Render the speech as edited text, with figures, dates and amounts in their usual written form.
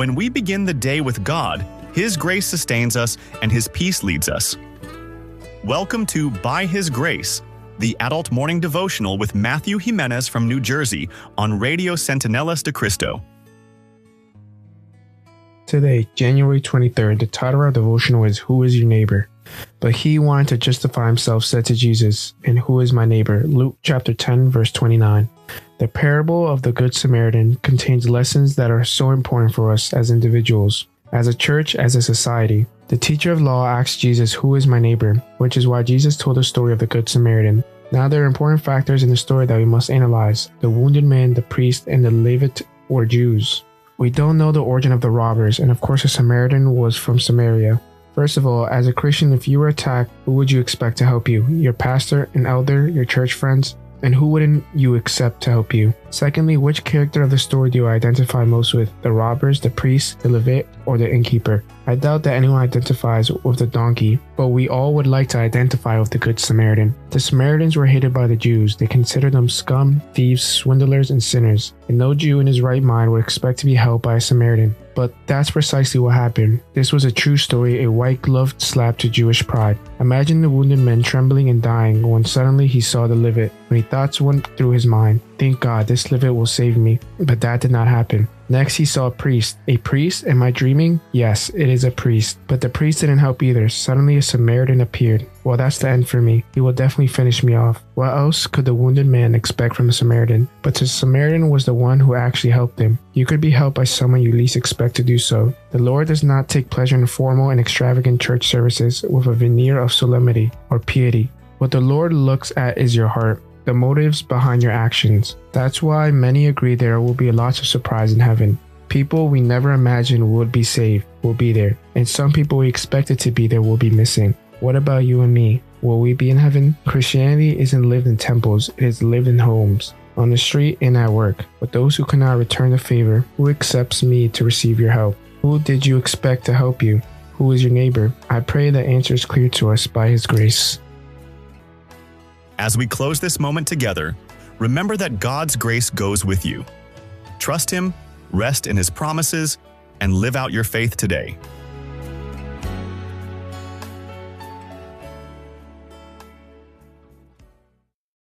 When we begin the day with God, His grace sustains us and His peace leads us. Welcome to By His Grace, the adult morning devotional with Matthew Jimenez from New Jersey on Radio Centinelas de Cristo. Today, January 23rd, the title of our devotional is Who is Your Neighbor? But he wanting to justify himself said to Jesus, And who is my neighbor? Luke chapter 10, verse 29. The parable of the Good Samaritan contains lessons that are so important for us as individuals, as a church, as a society. The teacher of law asked Jesus, Who is my neighbor? Which is why Jesus told the story of the Good Samaritan. Now there are important factors in the story that we must analyze: the wounded man, the priest, and the Levite or Jews. We don't know the origin of the robbers, and of course a Samaritan was from Samaria. First of all, as a Christian, if you were attacked, who would you expect to help you? Your pastor, an elder, your church friends? And who wouldn't you accept to help you? Secondly, which character of the story do you identify most with? The robbers, the priest, the Levite, or the innkeeper? I doubt that anyone identifies with the donkey, but we all would like to identify with the Good Samaritan. The Samaritans were hated by the Jews. They considered them scum, thieves, swindlers, and sinners. And no Jew in his right mind would expect to be helped by a Samaritan. But that's precisely what happened. This was a true story, a white-gloved slap to Jewish pride. Imagine the wounded man trembling and dying when suddenly he saw the Levite. Many thoughts went through his mind. Thank God, this Levite will save me. But that did not happen. Next, he saw a priest. A priest? Am I dreaming? Yes, it is a priest. But the priest didn't help either. Suddenly, a Samaritan appeared. Well, that's the end for me. He will definitely finish me off. What else could the wounded man expect from a Samaritan? But the Samaritan was the one who actually helped him. You could be helped by someone you least expect to do so. The Lord does not take pleasure in formal and extravagant church services with a veneer of solemnity or piety. What the Lord looks at is your heart, the motives behind your actions. That's why many agree there will be lots of surprise in heaven. People we never imagined would be saved will be there, and some people we expected to be there will be missing. What about you and me? Will we be in heaven? Christianity isn't lived in temples, it is lived in homes, on the street and at work. But those who cannot return the favor, who accepts me to receive your help? Who did you expect to help you? Who is your neighbor? I pray the answer is clear to us by His grace. As we close this moment together, remember that God's grace goes with you. Trust Him, rest in His promises, and live out your faith today.